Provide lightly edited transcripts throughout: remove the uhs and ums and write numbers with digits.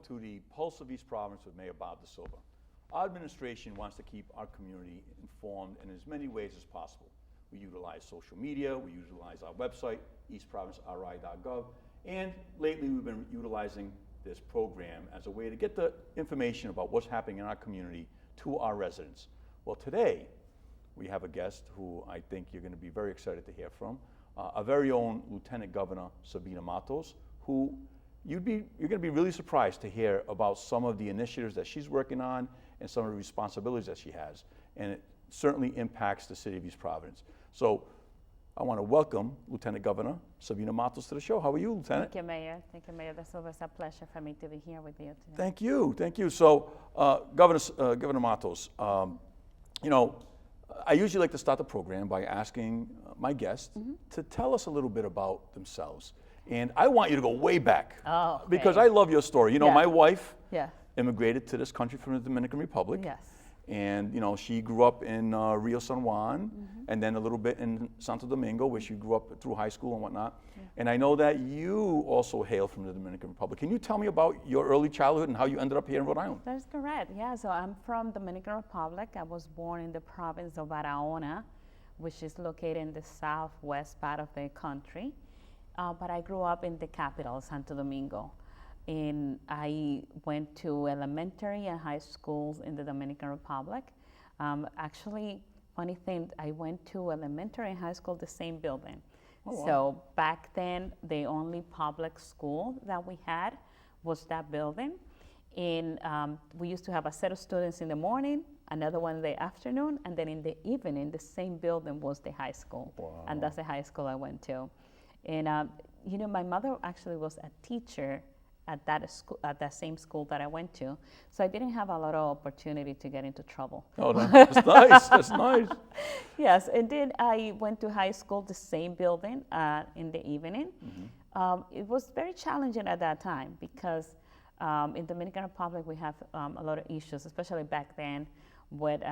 to the Pulse of East Providence with Mayor Bob DaSilva. Our administration wants to keep our community informed in as many ways as possible. We utilize social media, we utilize our website, eastprovinceri.gov, and lately we've been utilizing this program as a way to get the information about what's happening in our community to our residents. Well, today we have a guest who I think you're going to be very excited to hear from, our very own Lt Governor Sabina Matos, who you're going to be really surprised to hear about some of the initiatives that she's working on and some of the responsibilities that she has. And it certainly impacts the city of East Providence. So I want to welcome Lt Governor Sabina Matos to the show. How are you, Lieutenant? Thank you, Mayor. Thank you, Mayor DaSilva. It's a pleasure for me to be here with you today. Thank you, thank you. So, Governor Matos, you know, I usually like to start the program by asking my guests to tell us a little bit about themselves. And I want you to go way back. Oh, okay. Because I love your story. You know, my wife Yeah. immigrated to this country from the Dominican Republic. Yes. And, you know, she grew up in Rio San Juan and then a little bit in Santo Domingo, where she grew up through high school and whatnot. Yeah. And I know that you also hail from the Dominican Republic. Can you tell me about your early childhood and how you ended up here in Rhode Island? That's correct. Yeah, so I'm from Dominican Republic. I was born in the province of Barahona, which is located in the southwest part of the country. But I grew up in the capital, Santo Domingo. And I went to elementary and high schools in the Dominican Republic. Actually, funny thing, I went to elementary and high school the same building. Oh, wow. So back then, the only public school that we had was that building. And we used to have a set of students in the morning, another one in the afternoon, and then in the evening, the same building was the high school. Wow. And that's the high school I went to. And you know, my mother actually was a teacher at that school, at that same school that I went to, so I didn't have a lot of opportunity to get into trouble. Oh, that's nice. That's nice. Yes, and then I went to high school, the same building, in the evening. It was very challenging at that time because in Dominican Republic we have a lot of issues, especially back then, with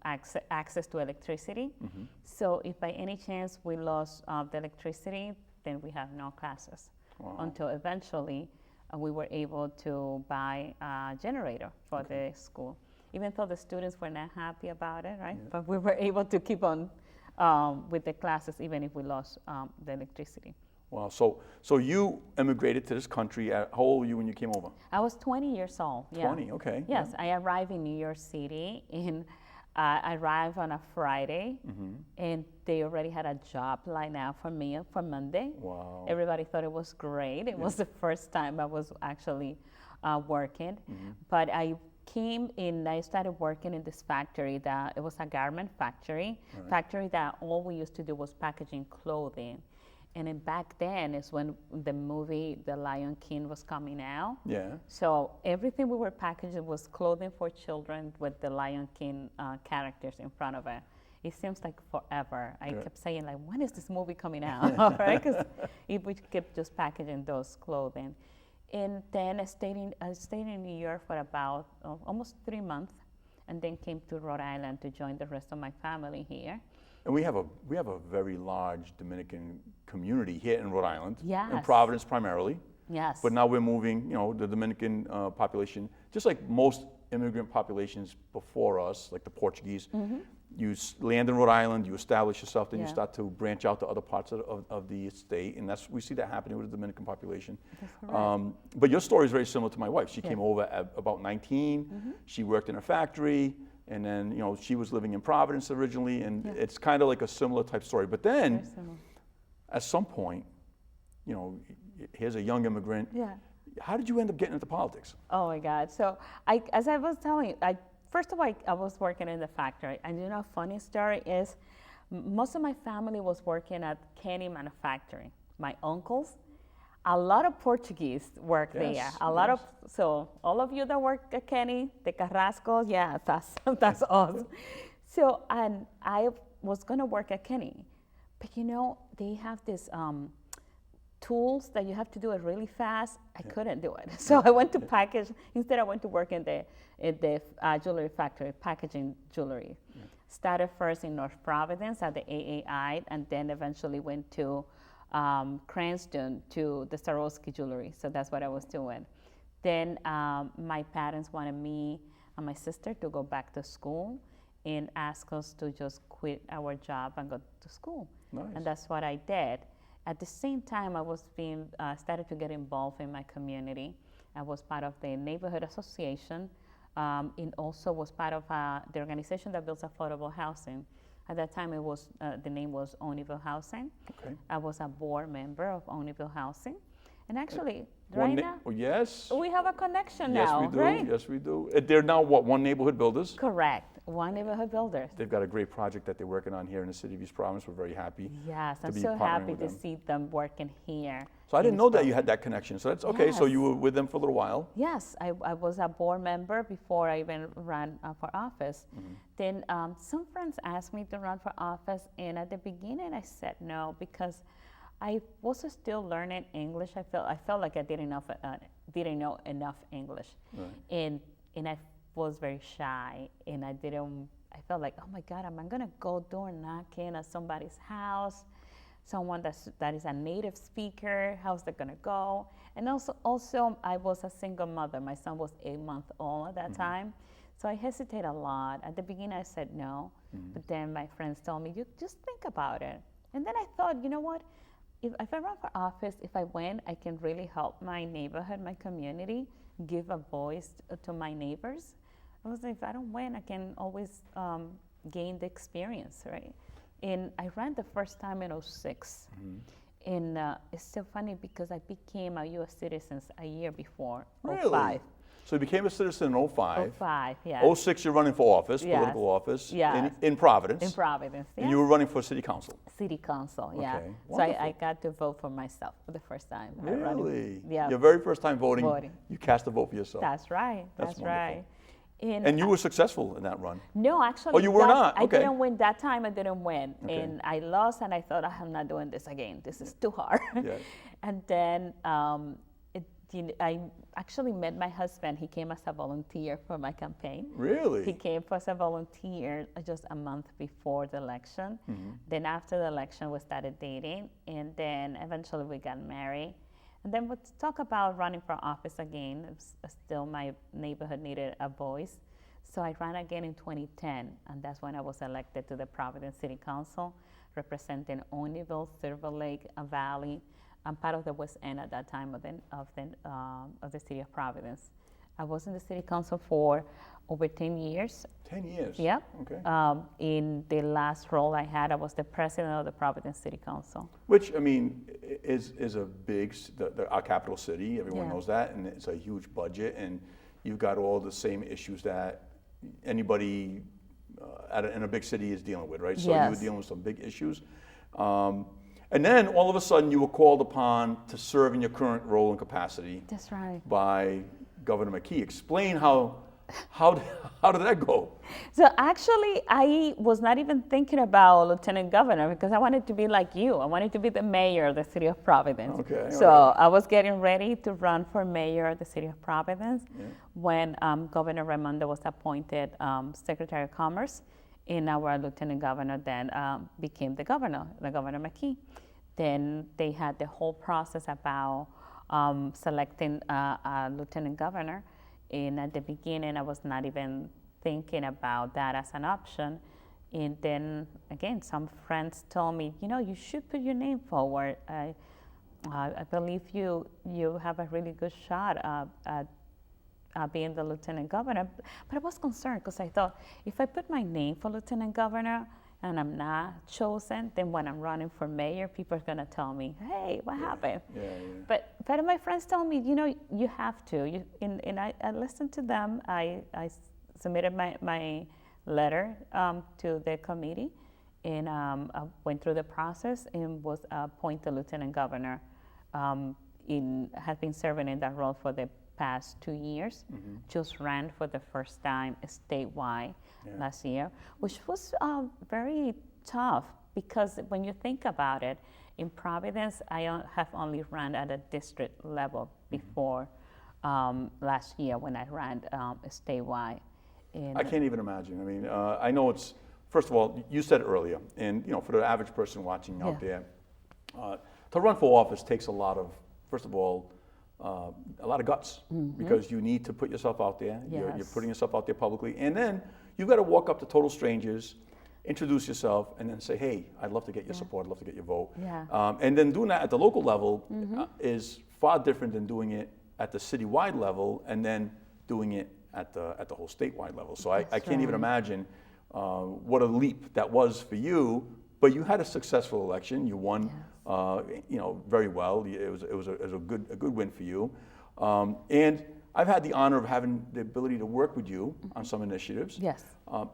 access to electricity. So if by any chance we lost the electricity, then we have no classes. Wow. Until eventually we were able to buy a generator for the school. Even though the students were not happy about it, right? Yeah. But we were able to keep on with the classes even if we lost the electricity. Wow, so you immigrated to this country. How old were you when you came over? I was 20 years old. 20, yeah. Okay. Yes, yeah. I arrived in New York City I arrived on a Friday, and they already had a job lined out for me for Monday. Wow. Everybody thought it was great. It was the first time I was actually working. But I came in, I started working in this factory that, it was a garment factory, factory that all we used to do was packaging clothing. And then back then is when the movie The Lion King was coming out. Yeah. So everything we were packaging was clothing for children with the Lion King characters in front of it. It seems like forever. I kept saying, like, when is this movie coming out? Right? Because we kept just packaging those clothing. And then I stayed in New York for about almost 3 months, and then came to Rhode Island to join the rest of my family here. And we have a very large Dominican community here in Rhode Island, yes. in Providence primarily. Yes. But now we're moving, you know, the Dominican population, just like most immigrant populations before us, like the Portuguese. You land in Rhode Island, you establish yourself, then you start to branch out to other parts of the state, and we see that happening with the Dominican population. But your story is very similar to my wife. She came over at about 19. She worked in a factory. And then, you know, she was living in Providence originally, and it's kind of like a similar type story. But then, at some point, you know, here's a young immigrant. Yeah. How did you end up getting into politics? Oh my God! So, as I was telling you, first of all, I was working in the factory. And you know, a funny story is, most of my family was working at Kenny Manufacturing. My uncles. A lot of Portuguese work there. A lot of, so all of you that work at Kenny, the Carrascos, yeah, that's us. So, and I was gonna work at Kenny, but you know, they have this tools that you have to do it really fast. I couldn't do it. So I went to package, instead I went to work in the jewelry factory, packaging jewelry. Started first in North Providence at the AAI, and then eventually went to Cranston to the Swarovski jewelry. So that's what I was doing. Then my parents wanted me and my sister to go back to school and ask us to just quit our job and go to school. Nice. And that's what I did. At the same time, I was started to get involved in my community. I was part of the neighborhood association, and also was part of the organization that builds affordable housing. At that time, it was the name was Oniville Housing. Okay. I was a board member of Oniville Housing, and actually, One right na- now, oh, yes. we have a connection Yes, now, we do. right? Yes, we do. They're now what, One Neighborhood Builders? Correct. One Neighborhood Builders. They've got a great project that they're working on here in the city of East Providence. We're very happy. Yes, to I'm be so partnering happy with to them. see them working here. So I in didn't know that East you had that connection. So that's okay. So Yes. you were with them for a little while. Yes, I was a board member before I even ran for office. Then some friends asked me to run for office, and at the beginning I said no because I was still learning English. I felt like I didn't know enough English, Right. and I was very shy, and I felt like, oh my God, am I gonna go door knocking at somebody's house? Someone that is a native speaker, how's that gonna go? And also I was a single mother. My son was 8 months old at that time. So I hesitated a lot. At the beginning I said no, but then my friends told me, you just think about it. And then I thought, you know what? If I run for office, if I win, I can really help my neighborhood, my community, give a voice to my neighbors. I was like, if I don't win, I can always gain the experience, right? And I ran the first time in 06. And it's so funny because I became a U.S. citizen a year before, Really? 05. So you became a citizen in 05. 05, yeah. 06, you're running for office, Yes. political office, Yes. in Providence. In Providence, And yes. you were running for city council. City council, yeah. Okay, So wonderful. I got to vote for myself for the first time. I ran in- Really? Yeah. Your very first time voting, Voting. you cast a vote for yourself. That's right. That's That's right. And you were successful in that run. No, actually. Oh, you were that- not? I Okay. didn't win that time. I didn't win, Okay. and I lost. And I thought, I'm not doing this again. This is too hard. Yeah. And then I actually met my husband. He came as a volunteer for my campaign. Really? He came as a volunteer just a month before the election. Then after the election, we started dating, and then eventually we got married. And then we'll talk about running for office again. Still, my neighborhood needed a voice. So I ran again in 2010, and that's when I was elected to the Providence City Council, representing Oniville, Silver Lake, Valley. I'm part of the West End at that time of the city of Providence. I was in the city council for over 10 years. 10 years? Yeah. Okay. In the last role I had, I was the president of the Providence City Council. Which, I mean, is a big, our capital city, everyone Yeah. knows that, and it's a huge budget, and you've got all the same issues that anybody in a big city is dealing with, right? So you were Yes. dealing with some big issues. And then all of a sudden you were called upon to serve in your current role and capacity That's right. by Governor McKee. Explain how did that go? So actually, I was not even thinking about lieutenant governor because I wanted to be like you. I wanted to be the mayor of the city of Providence. Okay, So all I was getting ready to run for mayor of the city of Providence Yeah. when Governor Raimondo was appointed Secretary of Commerce, and our lieutenant governor then became the Governor McKee. Then they had the whole process about selecting a lieutenant governor. And at the beginning, I was not even thinking about that as an option. And then again, some friends told me, you should put your name forward. I believe you have a really good shot at being the lieutenant governor. But I was concerned because I thought, if I put my name for lieutenant governor and I'm not chosen, then when I'm running for mayor, people are gonna tell me, hey, what happened? Yeah. But my friends told me, you have to. And I listened to them. I submitted my letter to the committee, and I went through the process and was appointed lieutenant governor. Has been serving in that role for the past 2 years. Just ran for the first time statewide last year, which was very tough because when you think about it, in Providence, I have only run at a district level before last year when I ran statewide. And I can't even imagine. I mean, I know it's, first of all, you said earlier, and for the average person watching out there, to run for office takes a lot of, first of all, a lot of guts, because you need to put yourself out there. You're Yes. putting yourself out there publicly, and then you've got to walk up to total strangers, introduce yourself, and then say, "Hey, I'd love to get your support. I'd love to get your vote." Yeah. And then doing that at the local level is far different than doing it at the citywide level, and then doing it at the whole statewide level. So I can't even imagine what a leap that was for you. But you had a successful election. You won, very well. It was a good win for you. And I've had the honor of having the ability to work with you on some initiatives. Yes.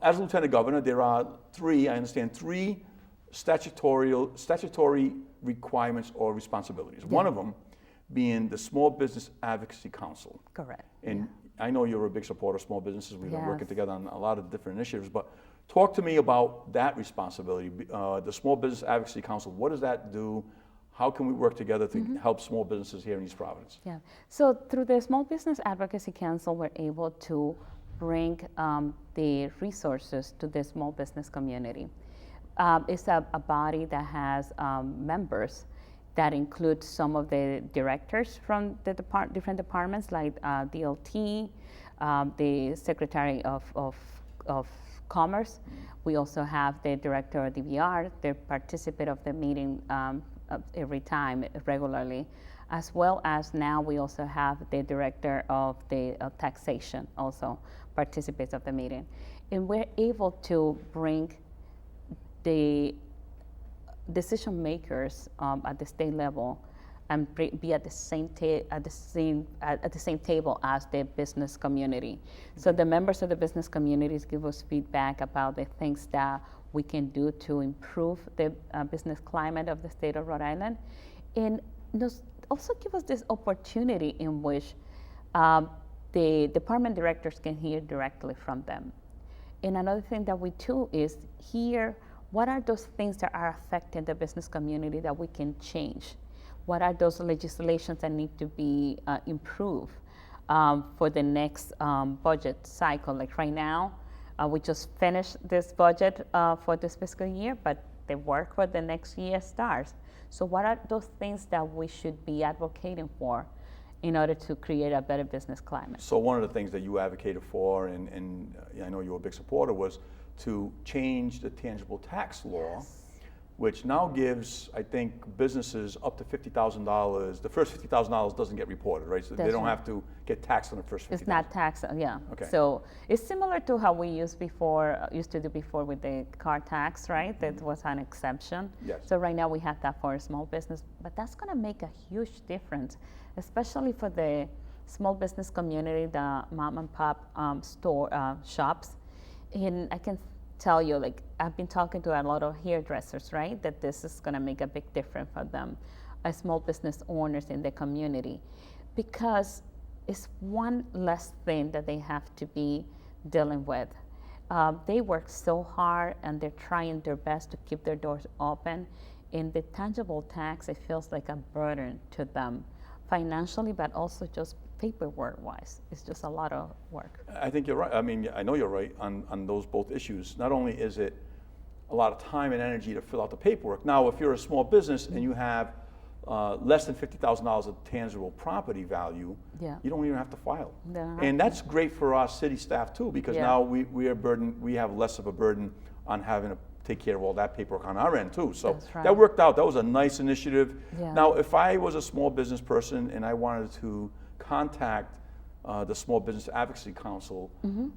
As Lieutenant Governor, there are three statutory requirements or responsibilities. One of them being the Small Business Advocacy Council. Correct. And I know you're a big supporter of small businesses. We've been working Yes. together on a lot of different initiatives, but talk to me about that responsibility. The Small Business Advocacy Council, what does that do? How can we work together to help small businesses here in East Providence? Yeah. So through the Small Business Advocacy Council, we're able to bring the resources to the small business community. It's a body that has members that include some of the directors from the different departments, like DLT, the Secretary of Commerce. We also have the Director of DVR. They participate of the meeting every time, regularly, as well as now we also have the Director of the Taxation also participates of the meeting. And we're able to bring the decision makers at the state level and be at the same table as the business community. So the members of the business communities give us feedback about the things that we can do to improve the business climate of the state of Rhode Island, and also give us this opportunity in which the department directors can hear directly from them. And another thing that we do is hear what are those things that are affecting the business community that we can change. What are those legislations that need to be improved for the next budget cycle? Like right now, we just finished this budget for this fiscal year, but the work for the next year starts. So what are those things that we should be advocating for in order to create a better business climate? So one of the things that you advocated for, and I know you were a big supporter, was to change the tangible tax law, which now gives, I think, businesses up to $50,000. The first $50,000 doesn't get reported, right? So they don't have to get taxed on the first $50,000. It's not taxed, yeah. Okay. So it's similar to how we used to do before with the car tax, right? That was an exemption. Yes. So right now we have that for a small business, but that's going to make a huge difference, especially for the small business community, the mom and pop shops. And I can tell you, like, I've been talking to a lot of hairdressers, right, that this is going to make a big difference for them, as small business owners in the community, because it's one less thing that they have to be dealing with. They work so hard and they're trying their best to keep their doors open. In the tangible tax, it feels like a burden to them financially, but also just paperwork-wise. It's just a lot of work. I think you're right. I mean, I know you're right on those both issues. Not only is it a lot of time and energy to fill out the paperwork. Now, if you're a small business and you have less than $50,000 of tangible property value, you don't even have to file. And that's great for our city staff too, because now we have less of a burden on having to take care of all that paperwork on our end too. So that worked out. That was a nice initiative. Now, if I was a small business person and I wanted to contact the Small Business Advocacy Council,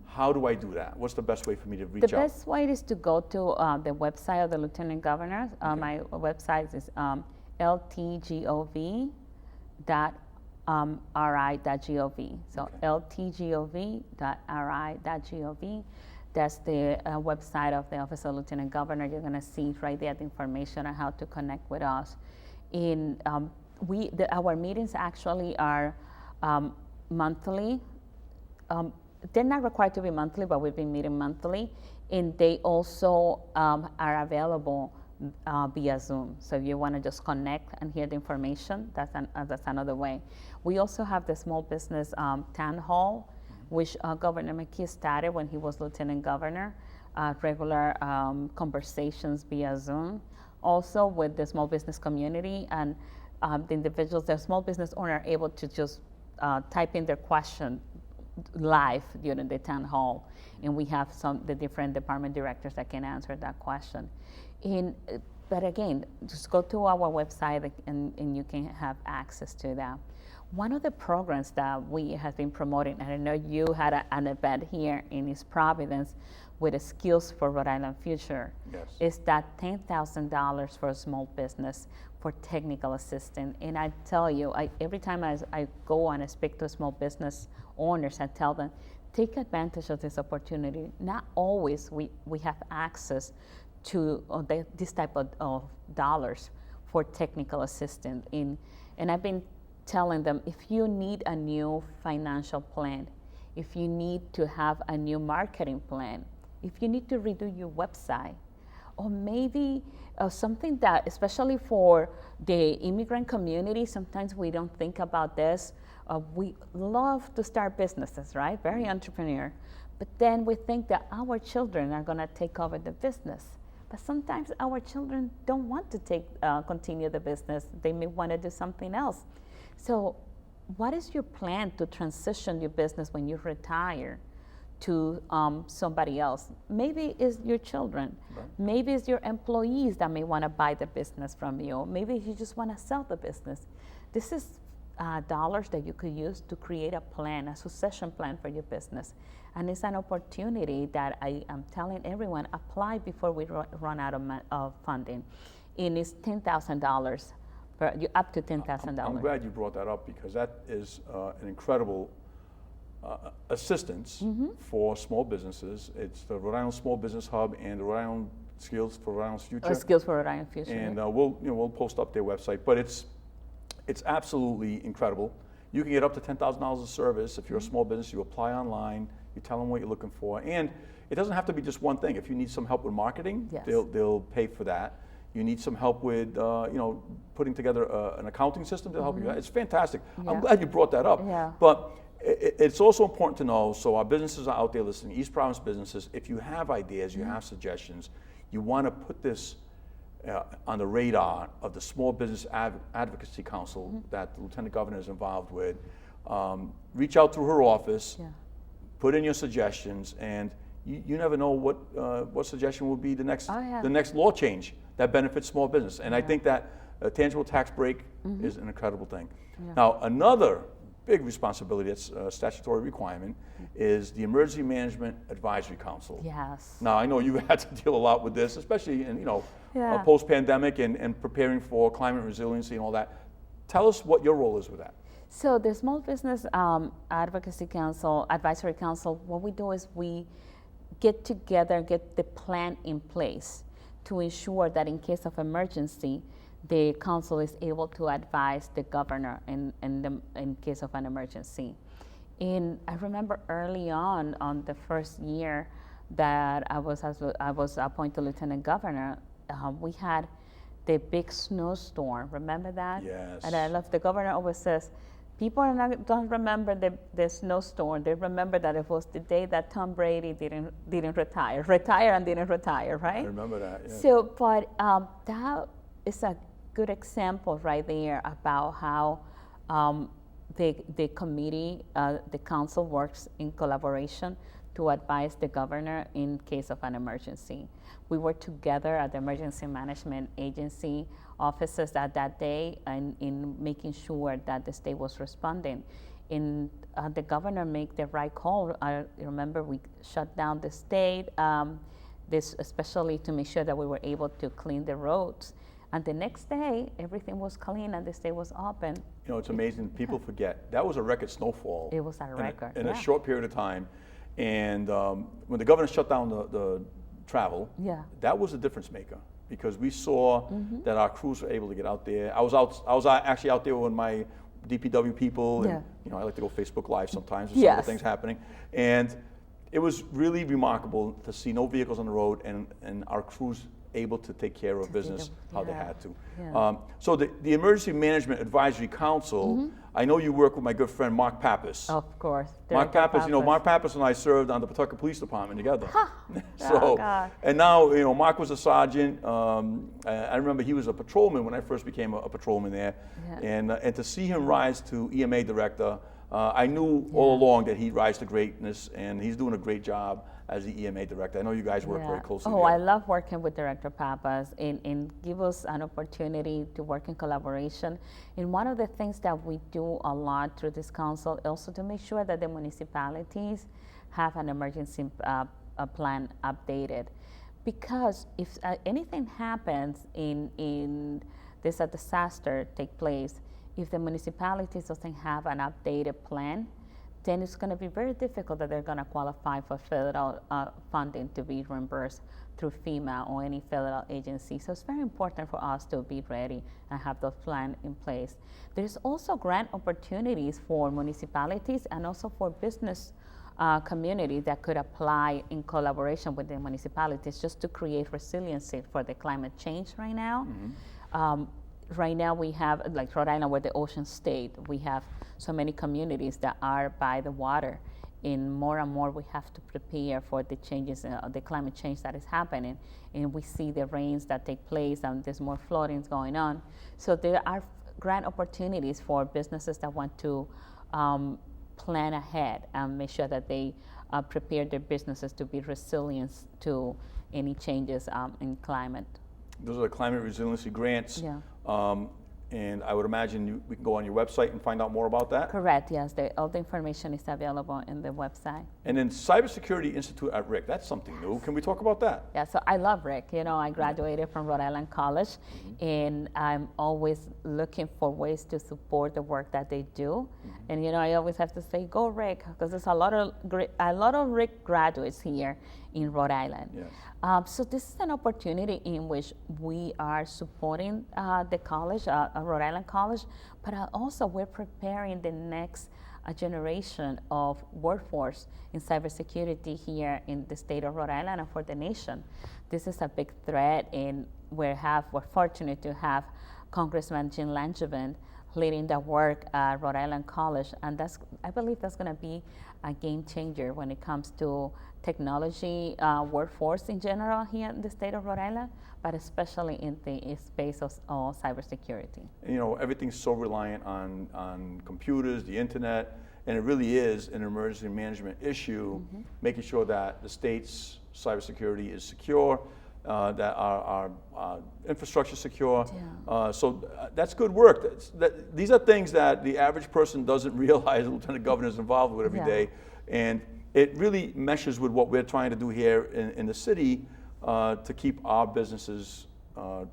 how do I do that? What's the best way for me to reach out? The best way is to go to the website of the Lieutenant Governor. My website is ltgov.ri.gov. So ltgov.ri.gov. That's the website of the Office of Lieutenant Governor. You're going to see right there the information on how to connect with us. Our meetings actually are monthly. They're not required to be monthly, but we've been meeting monthly. And they also are available via Zoom. So if you want to just connect and hear the information, that's another way. We also have the Small Business Town Hall, which Governor McKee started when he was Lieutenant Governor, regular conversations via Zoom, also with the small business community. And the individuals, the small business owner, are able to just type in their question live during the town hall, and we have the different department directors that can answer that question. But again, just go to our website and you can have access to that. One of the programs that we have been promoting, and I know you had an event here in East Providence with the Skills for Rhode Island Future, Yes. is that $10,000 for a small business for technical assistance. And I tell you, every time I go and I speak to small business owners, I tell them, take advantage of this opportunity. Not always we have access to this type of dollars for technical assistance. And I've been telling them, if you need a new financial plan, if you need to have a new marketing plan, if you need to redo your website, or maybe something that, especially for the immigrant community, sometimes we don't think about this. We love to start businesses, right? Very entrepreneur. But then we think that our children are gonna take over the business. But sometimes our children don't want to continue the business. They may wanna do something else. So what is your plan to transition your business when you retire to somebody else? Maybe it's your children. Right. Maybe it's your employees that may want to buy the business from you. Maybe you just want to sell the business. This is dollars that you could use to create a plan, a succession plan for your business. And it's an opportunity that I am telling everyone, apply before we run out of funding. And it's $10,000. Up to $10,000. I'm glad you brought that up, because that is an incredible assistance for small businesses. It's the Rhode Island Small Business Hub and the Rhode Island Skills for Rhode Island's Future. Skills for Rhode Island Future. And we'll post up their website, but it's absolutely incredible. You can get up to $10,000 of service if you're a small business. You apply online. You tell them what you're looking for, and it doesn't have to be just one thing. If you need some help with marketing, yes, they'll pay for that. You need some help with, putting together an accounting system to help you. It's fantastic. Yeah. I'm glad you brought that up. Yeah. But it's also important to know, so our businesses are out there listening, East Providence businesses, if you have ideas, you have suggestions, you want to put this on the radar of the Small Business Advocacy Council that the Lt Governor is involved with. Reach out through her office, put in your suggestions, and you never know what suggestion will be the next law change that benefits small business. And I think that a tangible tax break is an incredible thing. Yeah. Now, another big responsibility, that's a statutory requirement, is the Emergency Management Advisory Council. Yes. Now, I know you had to deal a lot with this, especially in post-pandemic and preparing for climate resiliency and all that. Tell us what your role is with that. So the Small Business Advocacy Council, Advisory Council, what we do is we get together, get the plan in place to ensure that in case of emergency, the council is able to advise the governor in case of an emergency. And I remember early on the first year that I was appointed Lieutenant Governor, we had the big snowstorm. Remember that? Yes. And I love, the governor always says, people don't remember the snowstorm. They remember that it was the day that Tom Brady didn't retire and didn't retire, right? I remember that. Yeah. So, but that is a good example right there about how the committee, the council works in collaboration to advise the governor in case of an emergency. We were together at the Emergency Management Agency offices at that day and in making sure that the state was responding. The governor made the right call. I remember we shut down the state, this especially to make sure that we were able to clean the roads. And the next day, everything was clean and the state was open. You know, it's amazing. People forget. That was a record snowfall. It was a record. In a short period of time. And when the governor shut down the travel, that was a difference maker, because we saw that our crews were able to get out there. I was actually out there with my DPW people, and I like to go Facebook Live sometimes with some of the things happening. And it was really remarkable to see no vehicles on the road and our crews able to take care of business how they yeah, had to. yeah. So the Emergency Management Advisory Council, I know you work with my good friend Mark Pappas. Of course. Mark Director Pappas, you know, Mark Pappas and I served on the Pawtucket Police Department together. So, Oh, God. and now, you know, Mark was a sergeant. I remember he was a patrolman when I first became a patrolman there. Yeah. And to see him rise to EMA director, I knew all along that he'd rise to greatness, and he's doing a great job as the EMA director. I know you guys work very closely Oh, I together. love working with Director Pappas and give us an opportunity to work in collaboration. And one of the things that we do a lot through this council also to make sure that the municipalities have an emergency plan updated. Because if anything happens in this a disaster take place, if the municipalities doesn't have an updated plan, then it's going to be very difficult that they're going to qualify for federal funding to be reimbursed through FEMA or any federal agency. So it's very important for us to be ready and have those plans in place. There's also grant opportunities for municipalities and also for business community that could apply in collaboration with the municipalities just to create resiliency for the climate change right now. Right now we have, like Rhode Island, we're the ocean state. We have so many communities that are by the water. And more we have to prepare for the changes, the climate change that is happening. And we see the rains that take place and there's more floodings going on. So there are grant opportunities for businesses that want to plan ahead and make sure that they prepare their businesses to be resilient to any changes in climate. Those are the climate resiliency grants. Yeah. And I would imagine we can go on your website and find out more about that. Correct, yes. All the information is available in the website. And then Cybersecurity Institute at RIC, that's something new. Can we talk about that? Yeah, so I love RIC. You know, I graduated from Rhode Island College, and I'm always looking for ways to support the work that they do. And, you know, I always have to say, go RIC, because there's a lot of RIC graduates here in Rhode Island. Yes. So this is an opportunity in which we are supporting the college, Rhode Island College, but also we're preparing the next generation of workforce in cybersecurity here in the state of Rhode Island and for the nation. This is a big threat, and we're fortunate to have Congressman Jim Langevin leading the work at Rhode Island College, and I believe that's going to be a game changer when it comes to technology workforce in general here in the state of Rhode Island, but especially in the space of cybersecurity. You know, everything's so reliant on computers, the internet, and it really is an emergency management issue, making sure that the state's cybersecurity is secure, that our infrastructure is secure. Yeah. So that's good work. These are things that the average person doesn't realize the Lieutenant Governor is involved with every day. And it really meshes with what we're trying to do here in the city to keep our businesses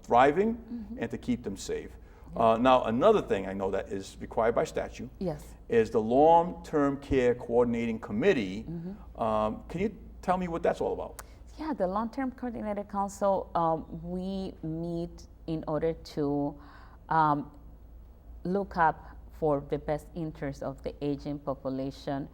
thriving and to keep them safe. Now, another thing I know that is required by statute is the Long-Term Care Coordinating Committee. Can you tell me what that's all about? Yeah, the Long-Term Coordinated Council, we meet in order to look up for the best interests of the aging population,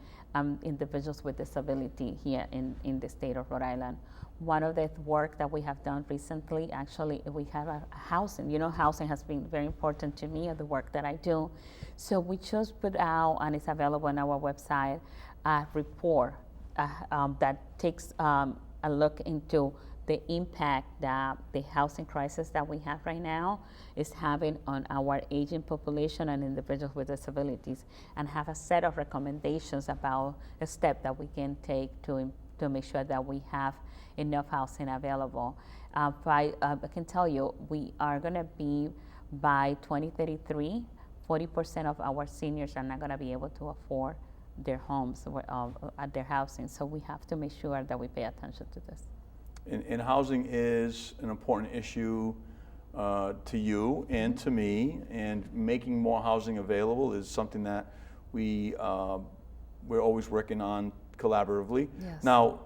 individuals with disability here in the state of Rhode Island. One of the work that we have done recently, actually, we have a housing. You know, housing has been very important to me and the work that I do. So we just put out, and it's available on our website, a report that takes a look into the impact that the housing crisis that we have right now is having on our aging population and individuals with disabilities, and have a set of recommendations about a step that we can take to make sure that we have enough housing available. I can tell you, we are going to be, by 2033, 40% of our seniors are not going to be able to afford their homes, their housing. So we have to make sure that we pay attention to this. And housing is an important issue to you and to me, and making more housing available is something that we're always working on collaboratively. Yes. Now,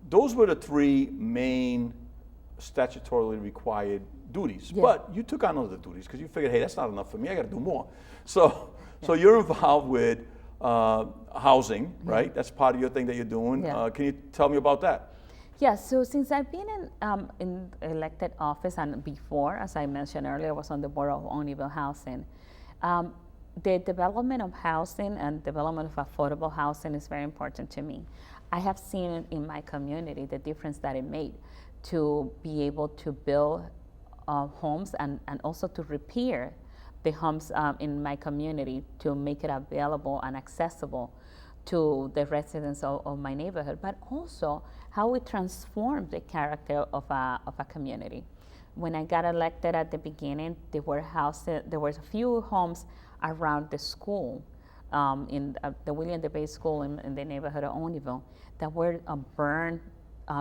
those were the three main statutorily required duties, but you took on other duties because you figured, hey, that's not enough for me, I got to do more. So you're involved with housing, right? That's part of your thing that you're doing. Can you tell me about that? Yeah, so since I've been in elected office and before, as I mentioned earlier, I was on the board of Onyville Housing. The development of housing and development of affordable housing is very important to me. I have seen in my community the difference that it made to be able to build homes and also to repair the homes in my community to make it available and accessible to the residents of my neighborhood, but also how we transform the character of a community. When I got elected at the beginning, there were a few homes around the school, in the William DeBay School in the neighborhood of Onyville, that were burned,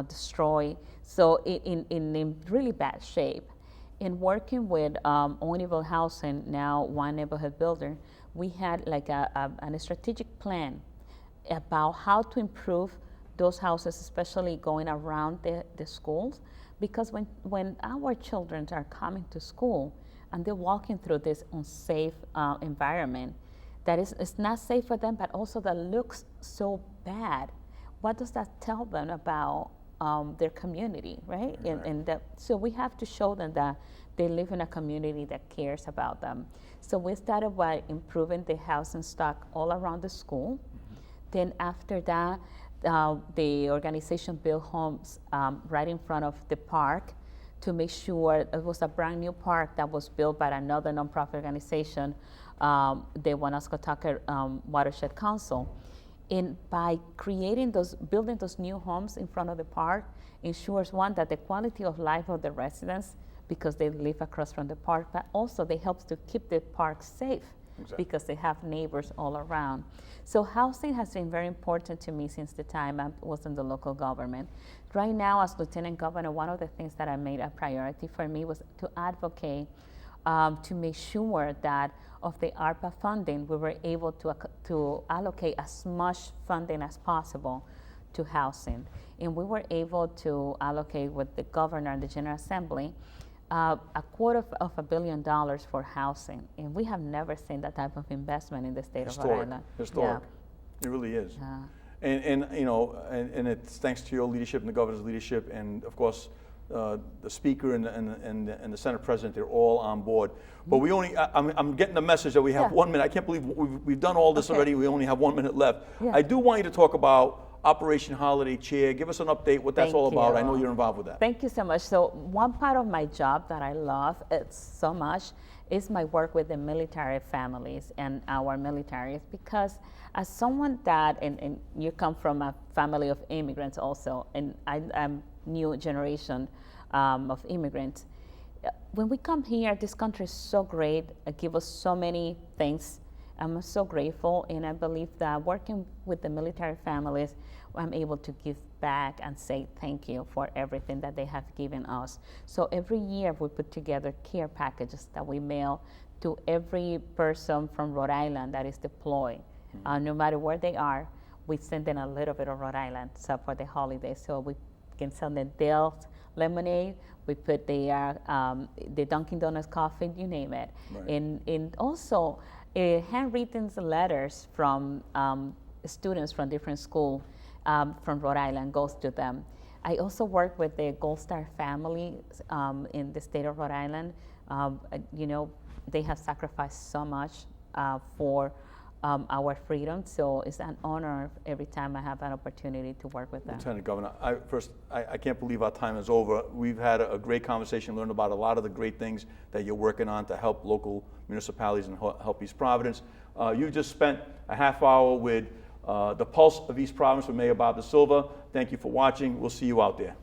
destroyed, so in really bad shape. In working with Onyville Housing, now one neighborhood builder, we had like a strategic plan about how to improve those houses, especially going around the schools, because when our children are coming to school and they're walking through this unsafe environment, that it's not safe for them, but also that looks so bad, what does that tell them about their community, right? And so we have to show them that they live in a community that cares about them. So we started by improving the housing stock all around the school. Then after that, the organization built homes right in front of the park to make sure it was a brand new park that was built by another nonprofit organization, the Wanasco Watershed Council. And by building those new homes in front of the park ensures, one, that the quality of life of the residents, because they live across from the park, but also they help to keep the park safe. Exactly. Because they have neighbors all around. So housing has been very important to me since the time I was in the local government. Right now, as Lieutenant Governor, one of the things that I made a priority for me was to advocate to make sure that of the ARPA funding, we were able to allocate as much funding as possible to housing. And we were able to allocate with the governor and the General Assembly $250 million for housing, and we have never seen that type of investment in the state of Rhode Island. Historic, it really is. And you know, and it's thanks to your leadership and the governor's leadership, and of course, the speaker and the Senate president, they're all on board. But we only, I'm getting the message that we have 1 minute. I can't believe we've done all this already. We only have 1 minute left. I do want you to talk about Operation Holiday Cheer. Give us an update what that's all about. I know you're involved with that. Thank you so much. So one part of my job that I love so much is my work with the military families and our militaries, because as someone that, and you come from a family of immigrants also, and I'm new generation of immigrants. When we come here, this country is so great. It gives us so many things. I'm so grateful, and I believe that working with the military families, I'm able to give back and say thank you for everything that they have given us. So every year we put together care packages that we mail to every person from Rhode Island that is deployed. No matter where they are, we send them a little bit of Rhode Island for the holidays. So we can send them Dale's lemonade. We put the Dunkin' Donuts coffee, you name it. And also, handwritten letters from students from different schools from Rhode Island goes to them. I also work with the Gold Star family in the state of Rhode Island. You know, they have sacrificed so much for our freedom, so it's an honor every time I have an opportunity to work with them. Lieutenant Governor, I can't believe our time is over. We've had a great conversation, learned about a lot of the great things that you're working on to help local municipalities and help East Providence. You just spent a half hour with the Pulse of East Providence with Mayor Bob DaSilva. Thank you for watching. We'll see you out there.